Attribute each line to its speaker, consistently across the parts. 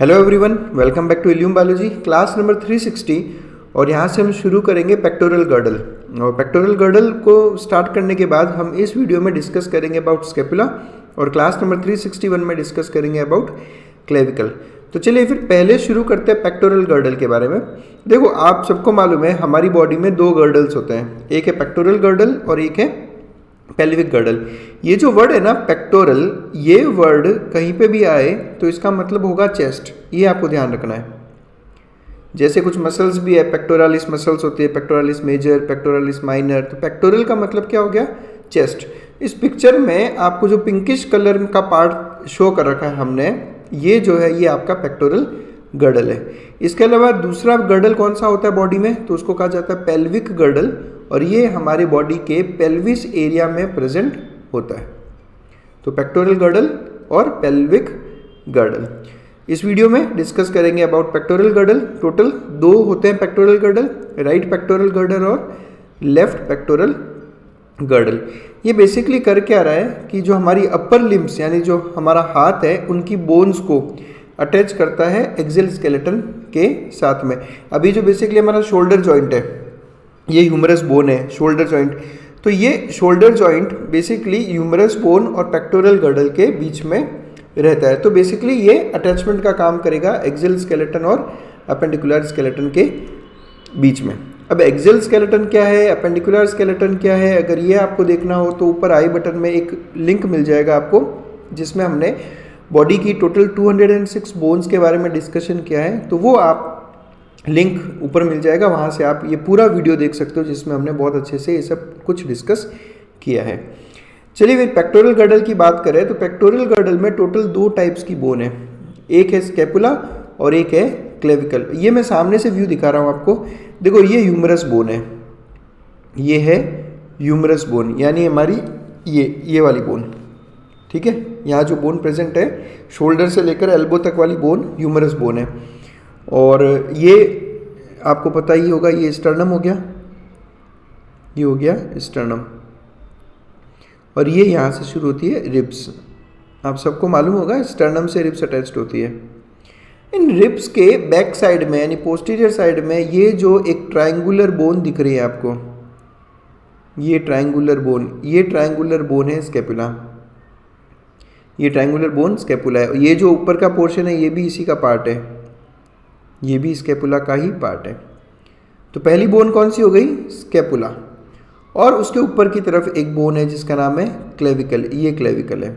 Speaker 1: Hello everyone, welcome back to Illume biology class number 360। और यहाँ से हम शुरू करेंगे पेक्टोरल गर्डल। और पेक्टोरल गर्डल को स्टार्ट करने के बाद हम इस वीडियो में डिस्कस करेंगे अबाउट स्केपुला और क्लास नंबर 361 में डिस्कस करेंगे अबाउट क्लेविकल। तो चलिए फिर पहले शुरू करते हैं पेक्टोरल गर्डल के बारे में। देखो, आप सबको मालूम है हमारी बॉडी में दो गर्डल्स होते हैं, एक है पेक्टोरल गर्डल और एक है पेल्विक गर्डल। ये जो वर्ड है ना पेक्टोरल, ये वर्ड कहीं पे भी आए तो इसका मतलब होगा चेस्ट। ये आपको ध्यान रखना है। जैसे कुछ मसल्स भी है, पेक्टोरालिस मसल्स होती है, पेक्टोरालिस मेजर, पेक्टोरालिस माइनर। तो पेक्टोरल का मतलब क्या हो गया? चेस्ट। इस पिक्चर में आपको जो पिंकिश कलर का पार्ट शो कर रखा है हमने, ये जो है ये आपका पेक्टोरल गर्डल है। इसके अलावा दूसरा गर्डल कौन सा होता है बॉडी में? तो उसको कहा जाता है पेल्विक गर्डल, और ये हमारे बॉडी के पेल्विस एरिया में प्रेजेंट होता है। तो पेक्टोरल गर्डल और पेल्विक गर्डल इस वीडियो में डिस्कस करेंगे अबाउट पेक्टोरल गर्डल। टोटल दो होते हैं pectoral girdle, right pectoral girdle और लेफ्ट पेक्टोरल गर्डल। ये बेसिकली कर क्या रहा है कि जो हमारी अपर लिम्स यानी जो हमारा हाथ है उनकी बोन्स को अटैच करता है एक्सियल स्केलेटन के साथ में। अभी जो बेसिकली हमारा शोल्डर जॉइंट है, ये ह्यूमरस बोन है, शोल्डर जॉइंट। तो ये shoulder joint basically humerus bone और पेक्टोरल गर्डल के बीच में रहता है। तो बेसिकली ये अटैचमेंट का काम करेगा एक्सियल स्केलेटन और अपेंडिकुलर स्केलेटन के बीच में। अब एक्सियल स्केलेटन क्या है, अपेंडिकुलर स्केलेटन क्या है, अगर ये आपको देखना हो तो ऊपर आई बटन में एक लिंक मिल जाएगा आपको, जिसमें हमने बॉडी की टोटल 206 बोन्स के बारे में डिस्कशन किया है। तो वो आप लिंक ऊपर मिल जाएगा, वहाँ से आप ये पूरा वीडियो देख सकते हो जिसमें हमने बहुत अच्छे से ये सब कुछ डिस्कस किया है। चलिए फिर पेक्टोरल गर्डल की बात करें तो पेक्टोरल गर्डल में टोटल दो टाइप्स की बोन है, एक है स्केपुला और एक है क्लेविकल। ये मैं सामने से व्यू दिखा रहा हूँ आपको। देखो, ये ह्यूमरस बोन है, ये है ह्यूमरस बोन यानी हमारी ये वाली बोन, ठीक है। यहाँ जो बोन प्रेजेंट है शोल्डर से लेकर एल्बो तक वाली बोन ह्यूमरस बोन है। और ये आपको पता ही होगा, ये स्टर्नम हो गया, ये हो गया स्टर्नम, और ये यहाँ से शुरू होती है रिब्स। आप सबको मालूम होगा स्टर्नम से रिब्स अटैच्ड होती है। इन रिब्स के बैक साइड में यानी पोस्टीरियर साइड में ये जो एक ट्रायंगुलर बोन दिख रही है आपको, ये ट्रायंगुलर बोन है स्केपुला। ये ट्रायंगुलर बोन स्केपुला है। ये जो ऊपर का पोर्शन है ये भी इसी का पार्ट है, ये भी स्केपुला का ही पार्ट है। तो पहली बोन कौन सी हो गई? स्केपुला। और उसके ऊपर की तरफ एक बोन है जिसका नाम है क्लेविकल। ये क्लेविकल है।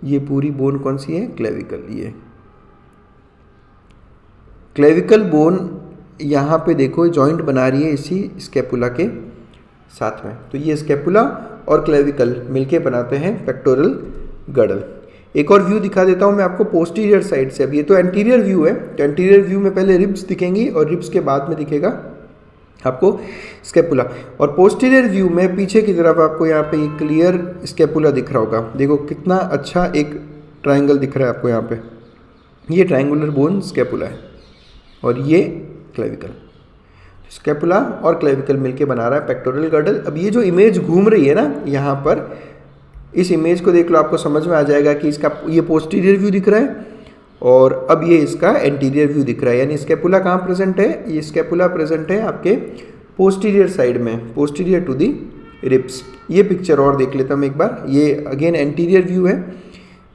Speaker 1: ये पूरी बोन कौन सी है? क्लेविकल। ये क्लेविकल बोन यहाँ पे देखो जॉइंट बना रही है इसी स्केपुला के साथ में। तो ये स्केपुला और क्लेविकल मिलके बनाते हैं पेक्टोरल गर्डल। एक और व्यू दिखा देता हूँ मैं आपको पोस्टीरियर साइड से। अब ये तो एंटीरियर व्यू है, तो एंटीरियर व्यू में पहले रिब्स दिखेंगी और रिब्स के बाद में दिखेगा आपको स्केपुला। और पोस्टीरियर व्यू में पीछे की तरफ आपको यहाँ पे क्लियर स्केपुला दिख रहा होगा। देखो कितना अच्छा एक ट्रायंगल दिख रहा है आपको यहाँ पे। ये ट्रायंगुलर बोन स्केपुला है और ये क्लेविकल। स्केपुला और क्लेविकल मिलके बना रहा है पेक्टोरल गर्डल। अब ये जो इमेज घूम रही है ना यहाँ पर, इस इमेज को देख लो, आपको समझ में आ जाएगा कि इसका ये पोस्टीरियर व्यू दिख रहा है और अब ये इसका एंटीरियर व्यू दिख रहा है। यानी स्केपुला कहाँ प्रेजेंट है? ये स्केपुला प्रेजेंट है आपके पोस्टीरियर साइड में, पोस्टीरियर टू दी रिब्स। ये पिक्चर और देख लेता हूँ एक बार। ये अगेन एंटीरियर व्यू है।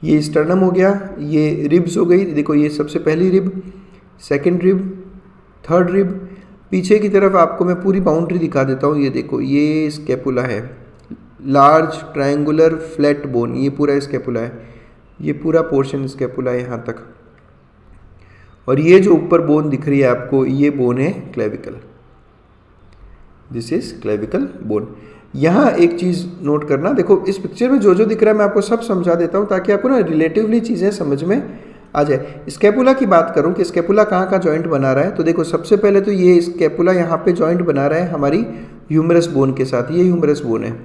Speaker 1: ये स्टर्नम हो गया, ये रिब्स हो गई। देखो ये सबसे पहली rib, second rib, third rib. पीछे की तरफ आपको मैं पूरी बाउंड्री दिखा देता हूँ। ये देखो ये स्केपुला है, लार्ज ट्रायंगुलर फ्लैट बोन, ये पूरा स्केपुला है। ये पूरा पोर्शन स्केपुला है यहाँ तक। और ये जो ऊपर बोन दिख रही है आपको, ये बोन है clavicle. This is clavicle bone. यहाँ एक चीज़ नोट करना, देखो इस पिक्चर में जो जो दिख रहा है मैं आपको सब समझा देता हूँ ताकि आपको ना रिलेटिवली चीज़ें समझ में आ जाए। स्केपुला की बात करूँ कि स्केपुला कहाँ का जॉइंट बना रहा है, तो देखो सबसे पहले तो ये स्केपुला यहाँ पे जॉइंट बना रहा है हमारी ह्यूमरस बोन के साथ। ये ह्यूमरस बोन है।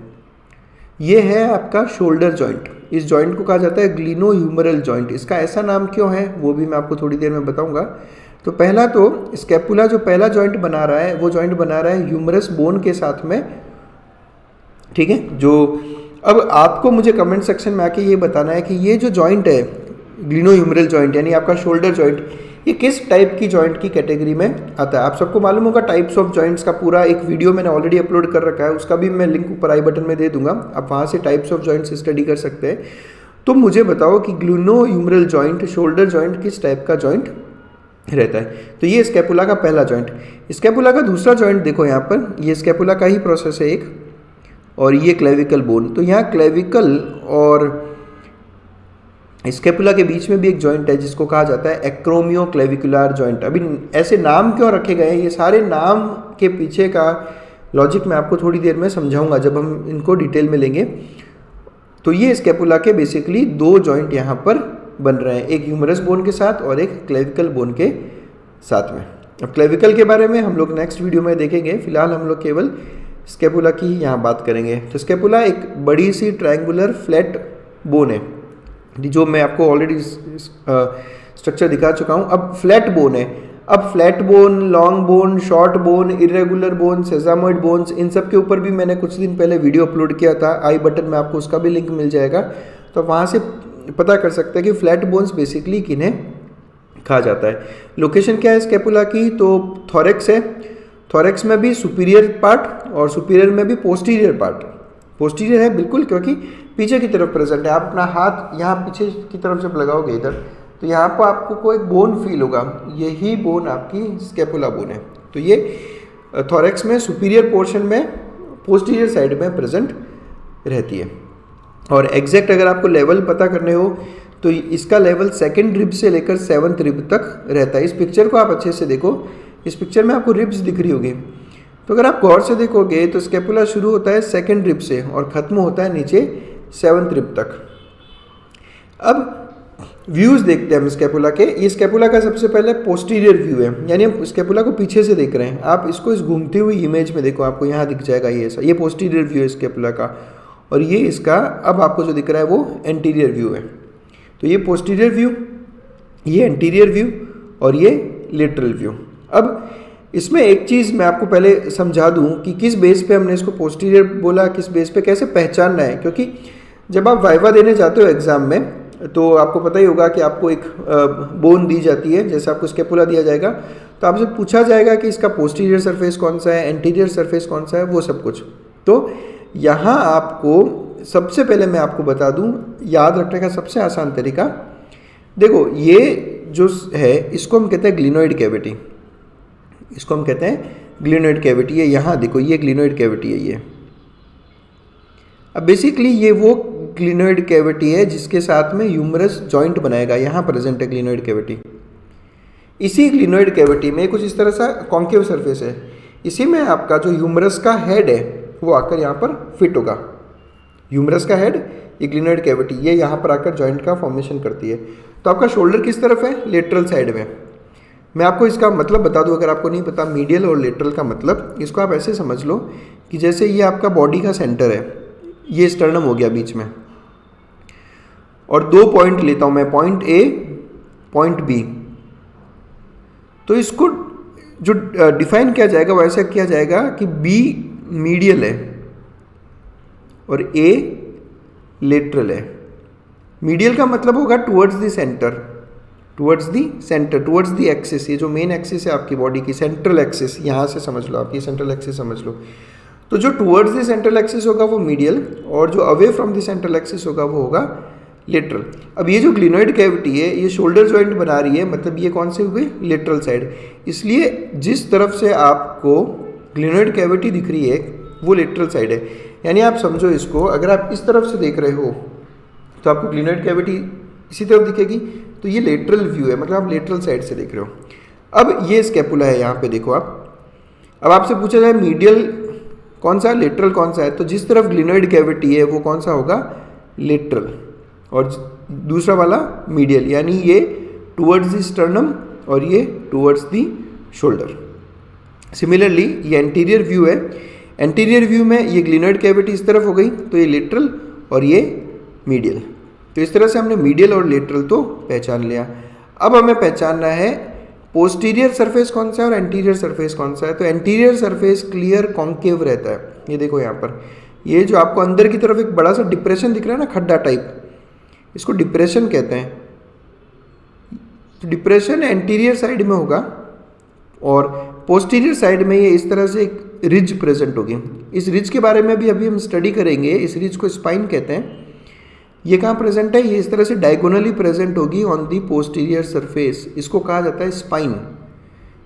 Speaker 1: ये है आपका शोल्डर जॉइंट। इस जॉइंट को कहा जाता है ग्लिनो ह्यूमरल जॉइंट। इसका ऐसा नाम क्यों है वो भी मैं आपको थोड़ी देर में बताऊंगा। तो पहला तो स्केपुला जो पहला जॉइंट बना रहा है वो जॉइंट बना रहा है ह्यूमरस बोन के साथ में, ठीक है। जो अब आपको मुझे कमेंट सेक्शन में आके ये बताना है कि ये जो जॉइंट है ग्लिनोह्यूमरल जॉइंट यानी आपका शोल्डर जॉइंट, ये किस टाइप की जॉइंट की कैटेगरी में आता है? आप सबको मालूम होगा टाइप्स ऑफ जॉइंट्स का पूरा एक वीडियो मैंने ऑलरेडी अपलोड कर रखा है, उसका भी मैं लिंक ऊपर आई बटन में दे दूंगा, आप वहाँ से टाइप्स ऑफ जॉइंट्स स्टडी कर सकते हैं। तो मुझे बताओ कि ग्लिनोह्यूमरल जॉइंट, शोल्डर जॉइंट किस टाइप का जॉइंट रहता है? तो ये स्कैपुला का पहला जॉइंट। स्कैपुला का दूसरा जॉइंट देखो यहाँ पर, ये स्कैपुला का ही प्रोसेस है एक, और ये क्लेविकल बोन। तो यहाँ क्लेविकल और स्कैपुला के बीच में भी एक जॉइंट है जिसको कहा जाता है एक्रोमियोक्लेविकुलर जॉइंट। अभी ऐसे नाम क्यों रखे गए हैं, ये सारे नाम के पीछे का लॉजिक मैं आपको थोड़ी देर में समझाऊंगा जब हम इनको डिटेल में लेंगे। तो ये स्कैपुला के बेसिकली दो जॉइंट यहाँ पर बन रहे हैं, एक ह्यूमरस बोन के साथ और एक क्लेविकल बोन के साथ में। अब क्लेविकल के बारे में हम लोग नेक्स्ट वीडियो में देखेंगे, फिलहाल हम लोग केवल स्कैपुला की यहाँ बात करेंगे। तो स्कैपुला एक बड़ी सी ट्रायंगुलर फ्लैट बोन है जो मैं आपको ऑलरेडी स्ट्रक्चर दिखा चुका हूँ। अब फ्लैट बोन है, अब flat bone, long bone, short bone, irregular bone, sesamoid bones, इन सब के ऊपर भी मैंने कुछ दिन पहले वीडियो अपलोड किया था, आई बटन में आपको उसका भी लिंक मिल जाएगा, तो वहाँ से पता कर सकते हैं कि फ्लैट बोन्स बेसिकली किन्हें कहा जाता है। लोकेशन क्या है स्कैपुला की? तो थोरेक्स है, थोरेक्स में भी सुपीरियर पार्ट और सुपीरियर में भी पोस्टीरियर पार्ट। पोस्टीरियर है बिल्कुल, क्योंकि पीछे की तरफ प्रेजेंट है। आप अपना हाथ यहाँ पीछे की तरफ जब लगाओगे इधर, तो यहाँ पर आपको कोई बोन फील होगा, यही बोन आपकी स्कैपुला बोन है। तो ये थोरेक्स में सुपीरियर पोर्शन में पोस्टीरियर साइड में प्रेजेंट रहती है। और एग्जैक्ट अगर आपको लेवल पता करने हो तो इसका लेवल 2nd रिब से लेकर 7th रिब तक रहता है। इस पिक्चर को आप अच्छे से देखो, इस पिक्चर में आपको रिब्स दिख रही होगी। तो अगर आप गौर से देखोगे तो स्कैपुला शुरू होता है 2nd रिब से और ख़त्म होता है नीचे 7th रिब तक। अब व्यूज़ देखते हैं हम स्कैपुला के। ये स्कैपुला का सबसे पहले पोस्टीरियर व्यू है, यानी हम स्कैपुला को पीछे से देख रहे हैं। आप इसको इस घूमती हुई इमेज में देखो, आपको यहाँ दिख जाएगा ये ऐसा, ये पोस्टीरियर व्यू है स्कैपुला का। और ये इसका अब आपको जो दिख रहा है वो एंटीरियर व्यू है। तो ये पोस्टीरियर व्यू, ये एंटीरियर व्यू और ये लेटरल व्यू। अब इसमें एक चीज़ मैं आपको पहले समझा दूं कि किस बेस पे हमने इसको पोस्टीरियर बोला, किस बेस पे कैसे पहचानना है। क्योंकि जब आप वाइवा देने जाते हो एग्ज़ाम में तो आपको पता ही होगा कि आपको एक बोन दी जाती है, जैसे आपको स्कैपुला दिया जाएगा तो आपसे पूछा जाएगा कि इसका पोस्टीरियर सरफेस कौन सा है, एंटीरियर सरफेस कौन सा है, वो सब कुछ। तो यहाँ आपको सबसे पहले मैं आपको बता दूं, याद रखने का सबसे आसान तरीका, देखो ये जो है इसको हम कहते हैं ग्लिनोइड कैविटी, इसको हम कहते हैं ग्लिनोइड कैविटी। ये यहाँ देखो, ये ग्लिनोइड कैविटी है ये। अब बेसिकली ये वो ग्लिनोइड कैविटी है जिसके साथ में ह्यूमरस जॉइंट बनाएगा, यहाँ प्रेजेंट है ग्लिनोइड कैविटी। इसी ग्लिनोइड कैविटी में कुछ इस तरह सा कॉन्केव सरफेस है, इसी में आपका जो ह्यूमरस का हेड है वो आकर यहाँ पर फिट होगा। ह्यूमरस का हेड, ये ग्लिनोइड कैविटी, ये यहाँ पर आकर जॉइंट का फॉर्मेशन करती है। तो आपका शोल्डर किस तरफ है? लेटरल साइड में। मैं आपको इसका मतलब बता दूं अगर आपको नहीं पता, मीडियल और लेटरल का मतलब, इसको आप ऐसे समझ लो कि जैसे ये आपका बॉडी का सेंटर है, ये स्टर्नम हो गया बीच में, और 2 पॉइंट लेता हूं मैं, पॉइंट ए, पॉइंट बी। तो इसको जो डिफाइन किया जाएगा वो ऐसा किया जाएगा कि बी मीडियल है और ए लेटरल है। मीडियल का मतलब होगा towards the centre, towards the centre, towards the axis. ये जो मेन एक्सिस है आपकी बॉडी की, सेंट्रल एक्सिस, यहाँ से समझ लो, आप ये सेंट्रल एक्सिस समझ लो। तो जो टुवर्ड्स दी सेंट्रल एक्सिस होगा वो मीडियल, और जो away from the central axis होगा वो होगा लेटरल। अब ये जो ग्लिनोइड कैविटी है ये शोल्डर जॉइंट बना रही है, मतलब ये कौन से हुए? Lateral side. इसलिए जिस तरफ से आपको ग्लिनोइड कैविटी दिख रही है वो लेटरल साइड है। यानी आप समझो इसको, अगर आप इस तरफ से देख रहे हो तो आपको ग्लिनोइड कैविटी इसी तरफ दिखेगी, तो ये लेटरल व्यू है, मतलब आप लेटरल साइड से देख रहे हो। अब ये स्कैपुला है, यहाँ पे देखो आप। अब आपसे पूछा जाए मीडियल कौन सा, लेटरल कौन सा है, तो जिस तरफ ग्लिनोइड कैविटी है वो कौन सा होगा? लेटरल, और दूसरा वाला मीडियल, यानी ये टुवर्ड्स द स्टर्नम और ये टुवर्ड्स द शोल्डर। सिमिलरली ये एंटीरियर व्यू है, एंटीरियर व्यू में ये ग्लिनोइड कैविटी इस तरफ हो गई, तो ये लेटरल और ये मीडियल। तो इस तरह से हमने मीडियल और लेटरल तो पहचान लिया। अब हमें पहचानना है पोस्टीरियर सरफेस कौन सा है और एंटीरियर सरफेस कौन सा है। तो एंटीरियर सरफेस क्लियर कॉन्केव रहता है, ये देखो यहाँ पर, ये जो आपको अंदर की तरफ एक बड़ा सा डिप्रेशन दिख रहा है ना, खड्डा टाइप, इसको डिप्रेशन कहते हैं। तो डिप्रेशन एंटीरियर साइड में होगा और पोस्टीरियर साइड में ये इस तरह से एक रिज प्रेजेंट होगी। इस रिज के बारे में भी अभी हम स्टडी करेंगे। इस रिज को स्पाइन कहते हैं। ये कहाँ प्रेजेंट है? ये इस तरह से डायगोनली प्रेजेंट होगी ऑन दी पोस्टीरियर सरफेस। इसको कहा जाता है स्पाइन।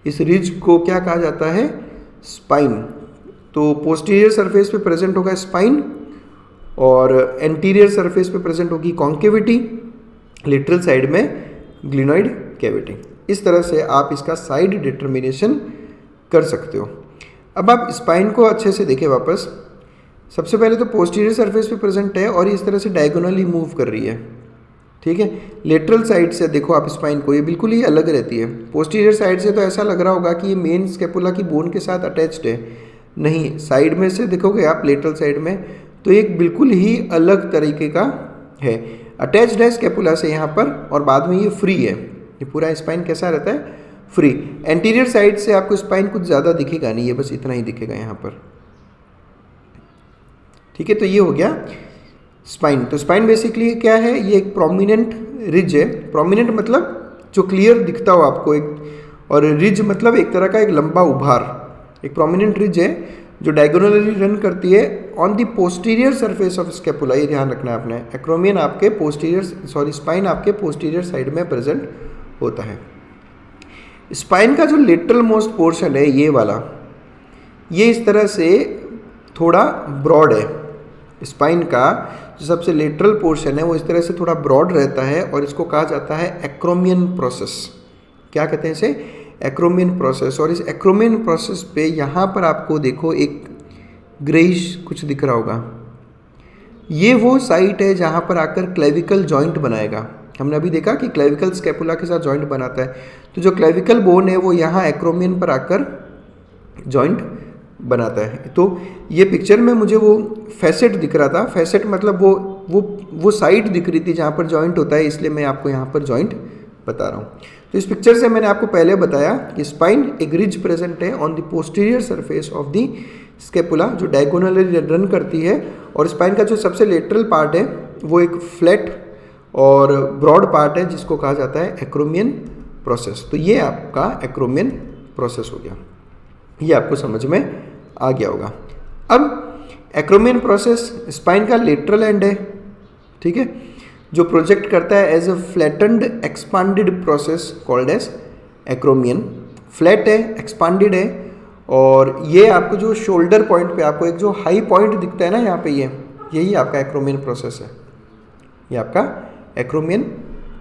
Speaker 1: इस रिज को क्या कहा जाता है? स्पाइन। तो पोस्टीरियर सरफेस पे प्रेजेंट होगा स्पाइन और एंटीरियर सरफेस पे प्रेजेंट होगी कॉन्केविटी, लेटरल साइड में ग्लिनॉइड कैविटी। इस तरह से आप इसका साइड डिटर्मिनेशन कर सकते हो। अब आप स्पाइन को अच्छे से देखें वापस। सबसे पहले तो पोस्टीरियर सरफेस पे प्रेजेंट है और इस तरह से डायगोनली मूव कर रही है, ठीक है। लेटरल साइड से देखो आप स्पाइन को, ये बिल्कुल ही अलग रहती है। पोस्टीरियर साइड से तो ऐसा लग रहा होगा कि ये मेन स्केपुला की बोन के साथ अटैच्ड है, नहीं, साइड में से देखोगे आप लेटरल साइड में तो एक बिल्कुल ही अलग तरीके का है, अटैच्ड है स्केपुला से यहाँ पर, और बाद में ये फ्री है। ये पूरा स्पाइन कैसा रहता है? फ्री। एंटीरियर साइड से आपको स्पाइन कुछ ज़्यादा दिखेगा नहीं, ये बस इतना ही दिखेगा यहाँ पर, ठीक है। तो ये हो गया स्पाइन। तो स्पाइन बेसिकली क्या है? ये एक प्रोमिनेंट रिज है। प्रोमिनेंट मतलब जो क्लियर दिखता हो आपको, एक, और रिज मतलब एक तरह का एक लंबा उभार। एक प्रोमिनेंट रिज है जो डायगोनली रन करती है on the posterior surface of scapula. ये ध्यान रखना है आपने। एक्रोमियन आपके पोस्टीरियर स्पाइन आपके पोस्टीरियर साइड में प्रेजेंट होता है। स्पाइन का जो लेटरल मोस्ट पोर्शन है ये वाला, ये इस तरह से थोड़ा ब्रॉड है। स्पाइन का जो सबसे लेटरल पोर्शन है वो इस तरह से थोड़ा ब्रॉड रहता है और इसको कहा जाता है एक्रोमियन प्रोसेस। क्या कहते हैं इसे? Acromion process. और इस एक्रोमियन प्रोसेस पे यहाँ पर आपको देखो एक ग्रेइश कुछ दिख रहा होगा। ये वो साइट है जहाँ पर आकर क्लेविकल जॉइंट बनाएगा। हमने अभी देखा कि क्लेविकल स्केपुला के साथ जॉइंट बनाता है, तो जो क्लेविकल बोन है वो यहाँ एक्रोमियन पर आकर जॉइंट बनाता है। तो ये पिक्चर में मुझे वो फैसेट दिख रहा था। फैसेट मतलब वो साइड दिख रही थी जहाँ पर जॉइंट होता है, इसलिए मैं आपको यहाँ पर जॉइंट बता रहा हूँ। तो इस पिक्चर से मैंने आपको पहले बताया कि स्पाइन एक रिज प्रेजेंट है on the posterior surface of the scapula जो डायगोनली रन करती है, और स्पाइन का जो सबसे लेटरल पार्ट है वो एक फ्लैट और ब्रॉड पार्ट है जिसको कहा जाता है एक्रोमियन प्रोसेस। तो ये आपका एक्रोमियन प्रोसेस हो गया। ये आपको समझ में आ गया होगा। अब एक्रोमियन प्रोसेस स्पाइन का लेटरल एंड है, ठीक है, जो प्रोजेक्ट करता है as a flattened expanded process called as acromion. Flat है, एक्सपांडेड है, और ये आपको जो शोल्डर पॉइंट पे आपको एक जो हाई पॉइंट दिखता है ना यहाँ पे, यही आपका एक्रोमियन प्रोसेस है। ये आपका एक्रोमियन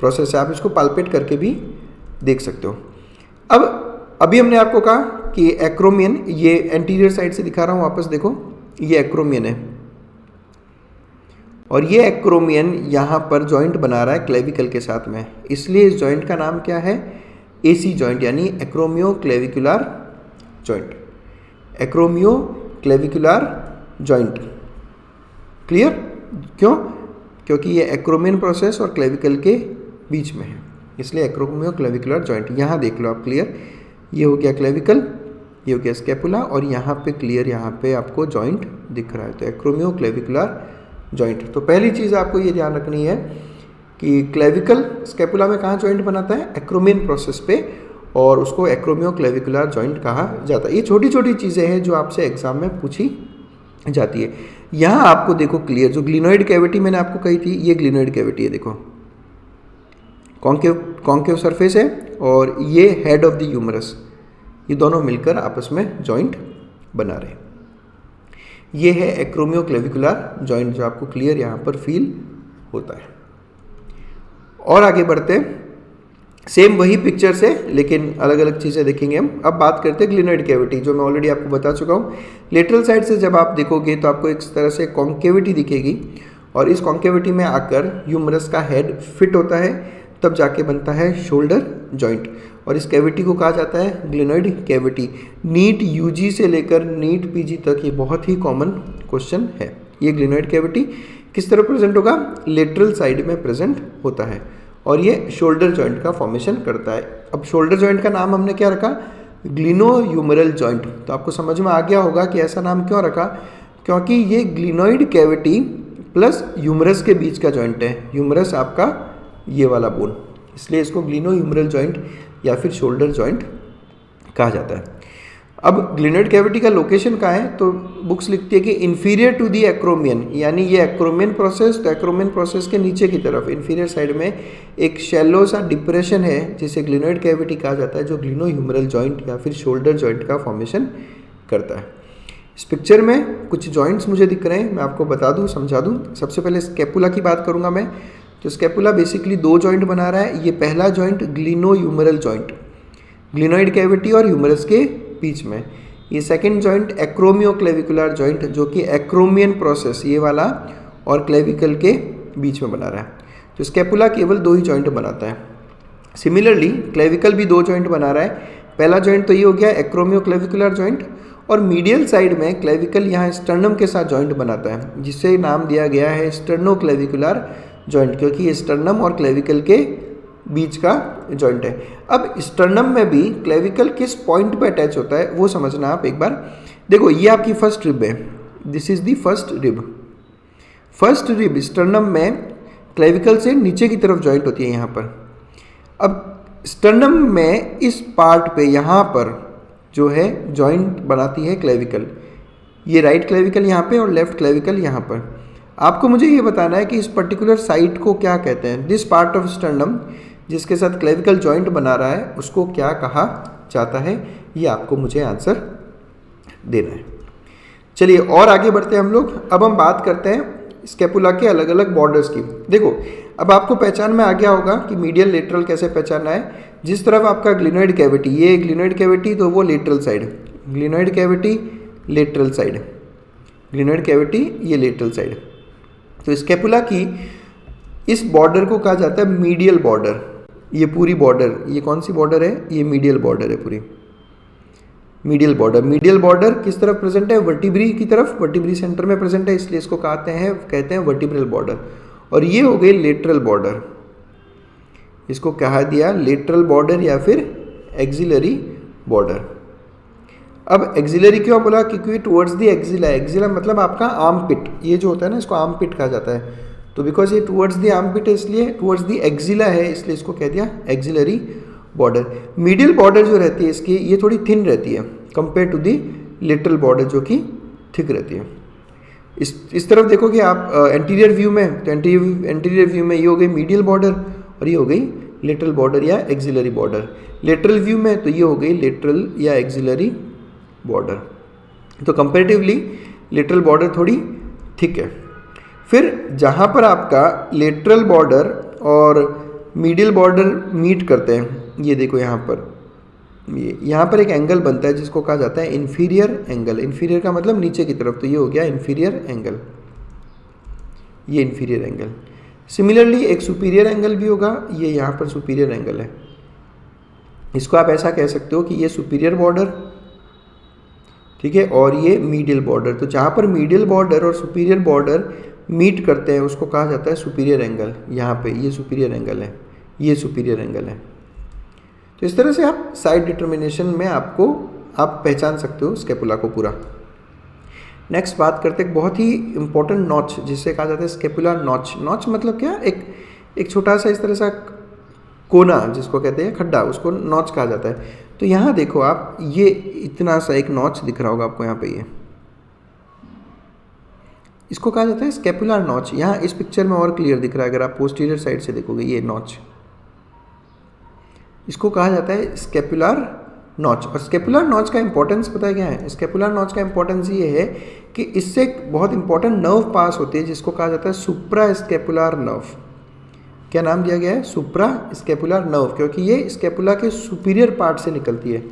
Speaker 1: प्रोसेस है। आप इसको पाल्पेट करके भी देख सकते हो। अब अभी हमने आपको कहा कि एक्रोमियन, ये एंटीरियर साइड से दिखा रहा हूँ वापस देखो, ये एक्रोमियन है और ये एक्रोमियन यहाँ पर जॉइंट बना रहा है क्लेविकल के साथ में, इसलिए इस जॉइंट का नाम क्या है? एसी जॉइंट, यानी acromioclavicular joint. Acromioclavicular joint. Clear? क्यों? क्योंकि ये एक्रोमियन प्रोसेस और क्लेविकल के बीच में है, इसलिए एक्रोमियो क्लेविकुलर जॉइंट। यहाँ देख लो आप, क्लियर? ये हो गया क्लेविकल, ये हो गया स्केपुला, और यहाँ पे क्लियर, यहाँ पे आपको जॉइंट दिख रहा है। तो एक्रोमियो क्लेविकुलर जॉइंट। तो पहली चीज़ आपको ये ध्यान रखनी है कि क्लेविकल स्केपुला में कहाँ जॉइंट बनाता है? एक्रोमियन प्रोसेस पे, और उसको एक्रोमियो क्लेविकुलर जॉइंट कहा जाता है। ये छोटी छोटी चीज़ें हैं जो आपसे एग्जाम में पूछी जाती है। यहाँ आपको देखो क्लियर, जो ग्लिनोइड कैविटी मैंने आपको कही थी, ये ग्लिनोइड कैविटी है। देखो कॉन्केव सरफेस है और ये हेड ऑफ द ह्यूमरस, ये दोनों मिलकर आपस में जॉइंट बना रहे हैं। ये है एक्रोमियो क्लेविकुलर जॉइंट जो आपको क्लियर यहाँ पर फील होता है। और आगे बढ़ते हैं, सेम वही पिक्चर से लेकिन अलग अलग चीज़ें देखेंगे हम। अब बात करते हैं ग्लिनोइड कैविटी, जो मैं ऑलरेडी आपको बता चुका हूँ। लेटरल साइड से जब आप देखोगे तो आपको इस तरह से कॉन्केविटी दिखेगी, और इस कॉन्केविटी में आकर ह्यूमरस का हेड फिट होता है, तब जाके बनता है शोल्डर जॉइंट, और इस कैविटी को कहा जाता है ग्लिनोइड कैविटी। नीट यूजी से लेकर नीट पीजी तक ये बहुत ही कॉमन क्वेश्चन है। ये ग्लिनोइड कैविटी किस तरह प्रेजेंट होगा? लेटरल साइड में प्रेजेंट होता है, और ये शोल्डर जॉइंट का फॉर्मेशन करता है। अब शोल्डर जॉइंट का नाम हमने क्या रखा? Glenohumeral joint. तो आपको समझ में आ गया होगा कि ऐसा नाम क्यों रखा, क्योंकि ये ग्लिनोइड कैविटी प्लस ह्यूमरस के बीच का जॉइंट है। ह्यूमरस आपका ये वाला बोन, इसलिए इसको ग्लिनोह्यूमरल जॉइंट या फिर शोल्डर जॉइंट कहा जाता है। अब ग्लिनोइड कैविटी का लोकेशन कहाँ है, तो बुक्स लिखती है कि इन्फीरियर टू दी एक्रोमियन, यानी ये एक्रोमियन प्रोसेस, तो एक्रोमियन प्रोसेस के नीचे की तरफ इन्फीरियर साइड में एक शैलो सा डिप्रेशन है जिसे ग्लिनोइड कैविटी कहा जाता है, जो ग्लिनोह्यूमरल जॉइंट या फिर शोल्डर जॉइंट का फॉर्मेशन करता है। इस पिक्चर में कुछ जॉइंट्स मुझे दिख रहे हैं, मैं आपको बता दूं, समझा दूं। सबसे पहले स्कैपुला की बात करूंगा मैं। तो स्कैपुला बेसिकली दो जॉइंट बना रहा है। ये पहला joint glenohumeral joint, glenoid cavity और ह्यूमरस के बीच में। ये सेकंड जॉइंट एक्रोमियोक्लेविकुलर जॉइंट, जो कि एक्रोमियन प्रोसेस ये वाला और क्लेविकल के बीच में बना रहा है। तो स्कैपुला केवल दो ही जॉइंट बनाता है। सिमिलरली क्लेविकल भी दो जॉइंट बना रहा है। पहला जॉइंट तो ये हो गया एक्रोमियोक्लेविकुलर जॉइंट, और मीडियल साइड में क्लेविकल यहाँ स्टर्नम के साथ जॉइंट बनाता है, जिसे नाम दिया गया है स्टर्नोक्लेविकुलर जॉइंट, क्योंकि ये स्टर्नम और क्लेविकल के बीच का जॉइंट है। अब स्टर्नम में भी क्लेविकल किस पॉइंट पे अटैच होता है वो समझना आप एक बार। देखो ये आपकी फर्स्ट रिब है, this is the first rib. First rib sternum में क्लेविकल से नीचे की तरफ जॉइंट होती है यहाँ पर। अब स्टर्नम में इस पार्ट पे यहाँ पर जो है जॉइंट बनाती है क्लेविकल, ये राइट क्लेविकल यहाँ पे और लेफ्ट क्लेविकल यहाँ पर। आपको मुझे ये बताना है कि इस पर्टिकुलर साइट को क्या कहते हैं। दिस पार्ट ऑफ स्टर्नम जिसके साथ क्लेविकल जॉइंट बना रहा है उसको क्या कहा जाता है, ये आपको मुझे आंसर देना है। चलिए और आगे बढ़ते हैं हम लोग। अब हम बात करते हैं स्कैपुला के अलग अलग बॉर्डर्स की। देखो अब आपको पहचान में आ गया होगा कि मीडियल लेटरल कैसे पहचानना है। जिस तरफ आपका ग्लिनोइड कैविटी, ये ग्लिनोइड कैविटी तो वो lateral side, glenoid cavity lateral side, glenoid cavity ये लेटरल साइड। तो स्कैपुला की इस बॉर्डर को कहा जाता है मीडियल बॉर्डर। ये पूरी बॉर्डर, ये कौन सी बॉर्डर है, ये मीडियल बॉर्डर है पूरी, मीडियल बॉर्डर। मीडियल बॉर्डर किस तरफ प्रेजेंट है, वर्टिब्री की तरफ, वर्टिब्री सेंटर में प्रेजेंट है, इसलिए इसको कहते हैं वर्टिब्रल बॉर्डर। और ये हो गई लेटरल बॉर्डर, इसको कहा दिया लेटरल बॉर्डर या फिर एक्सिलरी बॉर्डर। अब एक्सिलरी क्यों बोला, क्योंकि टुवर्ड्स दी एक्सिला, एक्सिला मतलब आपका आर्म पिट, ये जो होता है ना इसको आर्म पिट कहा जाता है। तो बिकॉज ये टुवर्ड्स दी आर्म पिट है इसलिए टुवर्ड्स दी एक्सिला है, इसलिए इसको कह दिया एक्सिलरी बॉर्डर। मीडियल बॉर्डर जो रहती है इसकी, ये थोड़ी थिन रहती है compare to the lateral border जो कि थिक रहती है। इस तरफ देखोगे आप एंटीरियर व्यू में, तो एंटीरियर व्यू में ये हो गई मीडियल बॉर्डर और ये हो गई लेटरल बॉर्डर या एक्सिलरी बॉर्डर। लेटरल व्यू में तो ये हो गई लेटरल या एक्सिलरी बॉर्डर। तो कंपैरेटिवली लेटरल बॉर्डर थोड़ी थिक है। फिर जहाँ पर आपका लेटरल बॉर्डर और मीडियल बॉर्डर मीट करते हैं, ये देखो यहाँ पर, ये यहाँ पर एक एंगल बनता है जिसको कहा जाता है इन्फीरियर एंगल। इन्फीरियर का मतलब नीचे की तरफ, तो ये हो गया इन्फीरियर एंगल, ये इन्फीरियर एंगल। सिमिलरली एक सुपीरियर एंगल भी होगा, ये यहाँ पर सुपीरियर एंगल है। इसको आप ऐसा कह सकते हो कि ये सुपीरियर बॉर्डर, ठीक है, और ये मीडियल बॉर्डर। तो जहाँ पर मीडियल बॉर्डर और सुपीरियर बॉर्डर मीट करते हैं उसको कहा जाता है सुपीरियर एंगल। यहाँ पे ये सुपीरियर एंगल है, ये सुपीरियर एंगल है। तो इस तरह से आप साइड डिटर्मिनेशन में आप पहचान सकते हो स्कैपुला को पूरा। नेक्स्ट बात करते हैं बहुत ही इंपॉर्टेंट नॉच, जिसे कहा जाता है स्कैपुलर नॉच। नॉच मतलब क्या, एक छोटा सा इस तरह सा कोना जिसको कहते हैं खड्डा, उसको नॉच कहा जाता है। तो यहाँ देखो आप, ये इतना सा एक नॉच दिख रहा होगा आपको यहाँ पे, ये इसको कहा जाता है स्कैपुलर नॉच। यहाँ इस पिक्चर में और क्लियर दिख रहा है, अगर आप पोस्टीरियर साइड से देखोगे ये नॉच, इसको कहा जाता है स्कैपुलर नॉच। और स्कैपुलर नॉच का इंपॉर्टेंस पता है क्या है? स्कैपुलर नॉच का इंपॉर्टेंस ये है कि इससे बहुत इंपॉर्टेंट नर्व पास होती है जिसको कहा जाता है सुप्रा स्कैपुलर नर्व। क्या नाम दिया गया है? सुप्रा स्कैपुलर नर्व, क्योंकि ये स्कैपुला के सुपीरियर पार्ट से निकलती है,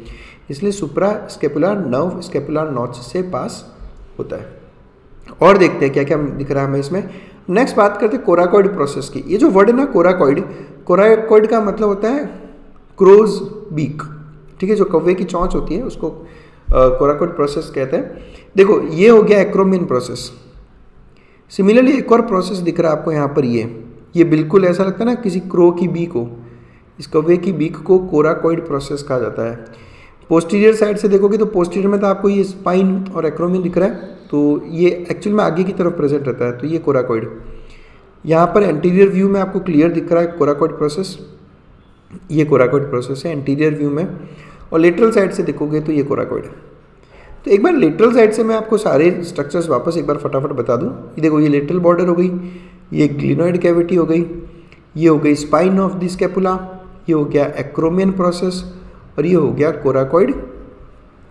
Speaker 1: इसलिए सुप्रा स्कैपुलर नर्व स्कैपुलर नॉच से पास होता है। और देखते हैं क्या क्या दिख रहा है हमें इसमें। नेक्स्ट बात करते हैं कोराकॉइड प्रोसेस की। ये जो वर्ड है ना कोराकॉइड, कोराकॉइड का मतलब होता है क्रोज बीक, ठीक है, जो कौवे की चोंच होती है उसको कोराकॉइड प्रोसेस कहते हैं। देखो ये हो गया एक्रोमियन प्रोसेस। सिमिलरली एक और प्रोसेस दिख रहा है आपको यहाँ पर, ये बिल्कुल ऐसा लगता है ना किसी क्रो की बीक हो, इस कौवे की बीक को कोराकॉइड प्रोसेस कहा जाता है। पोस्टीरियर साइड से देखोगे तो पोस्टीरियर में तो आपको ये स्पाइन और एक्रोमियन दिख रहा है, तो ये एक्चुअल में आगे की तरफ प्रेजेंट रहता है, तो ये कोराकॉइड। यहाँ पर एंटीरियर व्यू में आपको क्लियर दिख रहा है कोराकॉइड प्रोसेस, ये कोराकोइड प्रोसेस है एंटीरियर व्यू में, और लेटरल साइड से देखोगे तो ये कोराकोइड है। तो एक बार लेटरल साइड से मैं आपको सारे स्ट्रक्चर्स वापस एक बार फटाफट बता दूं। ये देखो, ये लेटरल बॉर्डर हो गई, ये ग्लिनोइड कैविटी हो गई, ये हो गई स्पाइन ऑफ द स्कैपुला, ये हो गया एक्रोमियन प्रोसेस, और ये हो गया कोराकोइड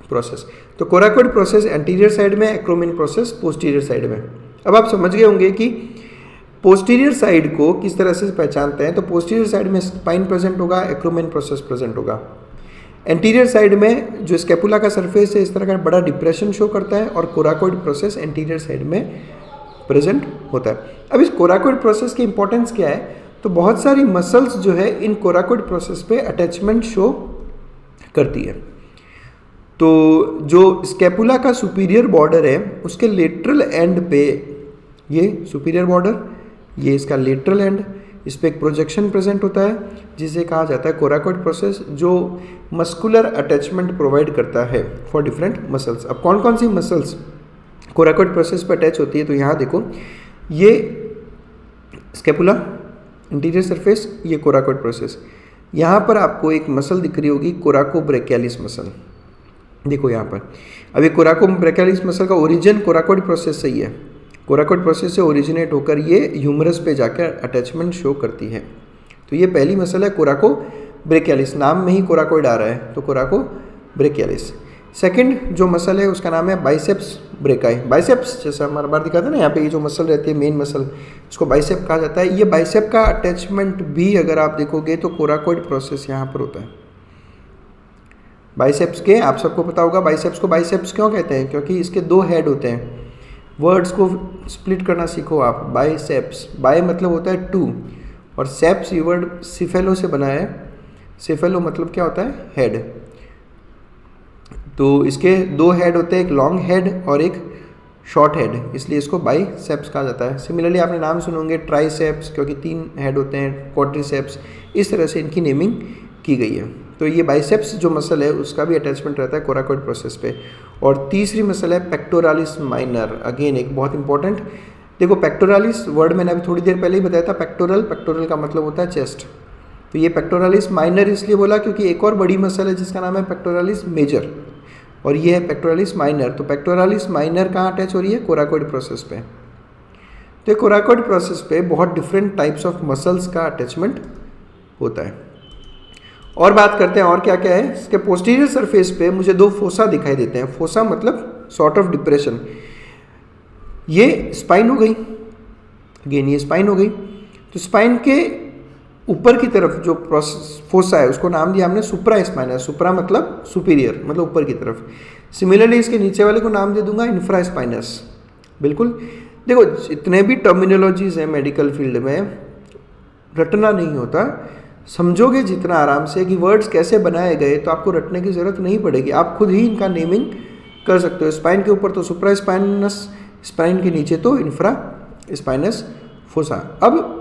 Speaker 1: प्रोसेस। तो कोराकोइड प्रोसेस एंटीरियर साइड में, एक्रोमियन प्रोसेस पोस्टीरियर साइड में। अब आप समझ गए होंगे कि पोस्टीरियर साइड को किस तरह से पहचानते हैं। तो पोस्टीरियर साइड में स्पाइन प्रेजेंट होगा, एक्रोमियन प्रोसेस प्रेजेंट होगा। एंटीरियर साइड में जो स्कैपुला का सरफेस है इस तरह का बड़ा डिप्रेशन शो करता है, और कोराकोइड प्रोसेस एंटीरियर साइड में प्रेजेंट होता है। अब इस कोराकोइड प्रोसेस की इंपॉर्टेंस क्या है, तो बहुत सारी मसल्स जो है इन कोराकोइड प्रोसेस पे अटैचमेंट शो करती है। तो जो स्कैपुला का सुपीरियर बॉर्डर है उसके लेटरल एंड पे ये सुपीरियर बॉर्डर, ये इसका लेटरल एंड, इस पर एक प्रोजेक्शन प्रेजेंट होता है जिसे कहा जाता है कोराकोइड प्रोसेस, जो मस्कुलर अटैचमेंट प्रोवाइड करता है फॉर डिफरेंट मसल्स। अब कौन कौन सी मसल्स कोराकोइड प्रोसेस पर अटैच होती है, तो यहाँ देखो, ये स्कैपुला इंटीरियर सरफेस, ये कोराकोइड प्रोसेस। यहाँ पर आपको एक मसल दिख रही होगी कोराकोब्रेकियालिस मसल, देखो यहाँ पर। अब ये कोराकोब्रेकियालिस मसल का ओरिजिन कोराकोइड प्रोसेस से ही है, कोराकोइड प्रोसेस से ओरिजिनेट होकर ये ह्यूमरस पे जाकर अटैचमेंट शो करती है। तो ये पहली मसल है कोराकोब्रेकियालिस, नाम में ही कोराकोइड आ रहा है तो कोराकोब्रेकियालिस। सेकंड जो मसल है उसका नाम है बाइसेप्स ब्रेकाई। बाइसेप्स जैसा हमारा बार दिखाते हैं ना, यहाँ पे ये जो मसल रहती है मेन मसल, इसको बाइसेप कहा जाता है। ये बाइसेप का अटैचमेंट भी अगर आप देखोगे तो कोराकोइड प्रोसेस यहाँ पर होता है। बाइसेप्स के, आप सबको पता होगा बाइसेप्स को बाइसेप्स क्यों कहते हैं, क्योंकि इसके दो हेड होते हैं। वर्ड्स को स्प्लिट करना सीखो आप। बाइसेप्स, बाय मतलब होता है टू, और सेप्स ये वर्ड सिफेलो से बना है। सिफेलो मतलब क्या होता है, हेड। तो इसके दो हेड होते हैं, एक लॉन्ग हेड और एक शॉर्ट हेड, इसलिए इसको बाइसेप्स कहा जाता है। सिमिलरली आपने नाम सुनोगे ट्राइसेप्स, क्योंकि 3 हेड होते हैं, क्वाड्रिसेप्स, इस तरह से इनकी नेमिंग की गई है। तो ये बाइसेप्स जो मसल है उसका भी अटैचमेंट रहता है कोराकोइड प्रोसेस पे। और तीसरी मसल है पेक्टोरालिस माइनर, अगेन एक बहुत इंपॉर्टेंट। देखो पेक्टोरालिस वर्ड मैंने अभी थोड़ी देर पहले ही बताया था, पेक्टोरल, पेक्टोरल का मतलब होता है चेस्ट। तो ये पेक्टोरालिस माइनर इसलिए बोला क्योंकि एक और बड़ी मसल है जिसका नाम है पेक्टोरालिस मेजर, और ये है पेक्टोरालिस माइनर। तो पेक्टोरालिस माइनर कहाँ अटैच हो रही है, कोराकोइड प्रोसेस पे। तो कोराकोइड प्रोसेस पे बहुत डिफरेंट टाइप्स ऑफ मसल्स का अटैचमेंट होता है। और बात करते हैं और क्या क्या है। इसके पोस्टीरियर सरफेस पे मुझे 2 फोसा दिखाई देते हैं। फोसा मतलब सॉर्ट ऑफ डिप्रेशन। ये स्पाइन हो गई, अगेन ये स्पाइन हो गई। तो स्पाइन के ऊपर की तरफ जो फोसा है उसको नाम दिया हमने सुप्रा स्पाइनस। सुप्रा मतलब सुपीरियर, मतलब ऊपर की तरफ। सिमिलरली इसके नीचे वाले को नाम दे दूंगा इंफ्रा स्पाइनस। बिल्कुल, देखो जितने भी टर्मिनोलॉजीज हैं मेडिकल फील्ड में, रटना नहीं होता। समझोगे जितना आराम से कि वर्ड्स कैसे बनाए गए तो आपको रटने की ज़रूरत नहीं पड़ेगी, आप खुद ही इनका नेमिंग कर सकते हो। स्पाइन के ऊपर तो सुप्रा स्पाइनस, स्पाइन के नीचे तो इंफ्रा स्पाइनस फोसा। अब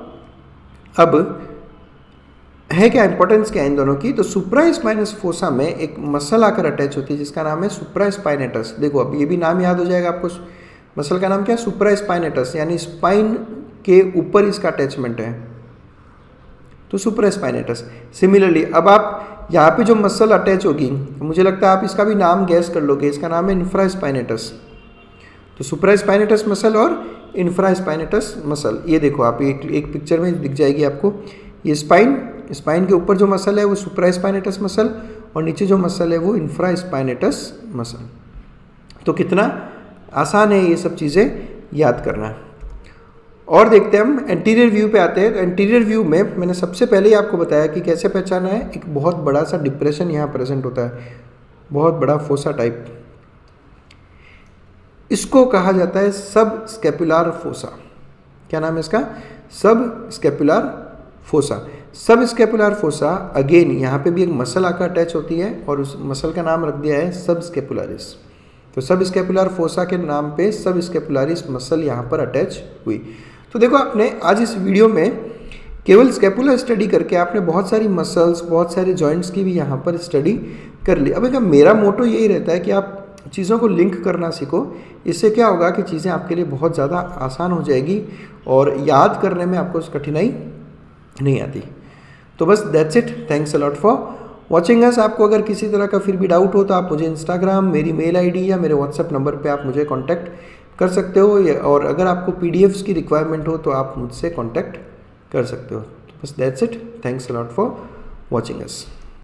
Speaker 1: है क्या इंपॉर्टेंस क्या इन दोनों की, तो सुप्रा स्पाइनस फोसा में एक मसल आकर अटैच होती है जिसका नाम है सुप्रा स्पाइनेटस। देखो अब ये भी नाम याद हो जाएगा आपको, मसल का नाम क्या है, सुप्रा स्पाइनेटस, यानी स्पाइन के ऊपर इसका अटैचमेंट है, तो सुप्रा स्पाइनेटस। सिमिलरली अब आप यहाँ पे जो मसल अटैच होगी, मुझे लगता है आप इसका भी नाम गैस कर लोगे, इसका नाम है इंफ्रा स्पाइनेटस। तो सुप्रा स्पाइनेटस मसल और इंफ्रा स्पाइनेटस मसल, ये देखो आप एक पिक्चर में दिख जाएगी आपको। ये स्पाइन के ऊपर जो मसल है वो सुप्रा स्पाइनेटस मसल, और नीचे जो मसल है वो इंफ्रा स्पाइनेटस मसल। तो कितना आसान है ये सब चीज़ें याद करना। और देखते हैं हम एंटीरियर व्यू पे आते हैं। तो एंटीरियर व्यू में मैंने सबसे पहले ही आपको बताया कि कैसे पहचाना है। एक बहुत बड़ा सा डिप्रेशन यहाँ प्रेजेंट होता है, बहुत बड़ा फोसा टाइप। इसको कहा जाता है सब स्कैपुलर फोसा। क्या नाम है इसका, सब स्कैपुलर फोसा। सब स्कैपुलर फोसा, अगेन यहाँ पे भी एक मसल आकर अटैच होती है और उस मसल का नाम रख दिया है सब स्कैपुलरिस। तो सब स्कैपुलर फोसा के नाम पे सब स्कैपुलरिस मसल यहाँ पर अटैच हुई। तो देखो आपने आज इस वीडियो में केवल स्कैपुलर स्टडी करके आपने बहुत सारी मसल्स, बहुत सारे जॉइंट्स की भी यहाँ पर स्टडी कर ली। अब एक मेरा मोटो यही रहता है कि आप चीज़ों को लिंक करना सीखो। इससे क्या होगा कि चीज़ें आपके लिए बहुत ज़्यादा आसान हो जाएगी और याद करने में आपको कठिनाई नहीं आती। तो बस that's it, thanks a lot for watching us. आपको अगर किसी तरह का फिर भी डाउट हो तो आप मुझे इंस्टाग्राम, मेरी मेल आईडी या मेरे व्हाट्सएप नंबर पे आप मुझे कांटेक्ट कर सकते हो, और अगर आपको पीडीएफ्स की रिक्वायरमेंट हो तो आप मुझसे कांटेक्ट कर सकते हो। तो बस that's it, thanks a lot for watching us.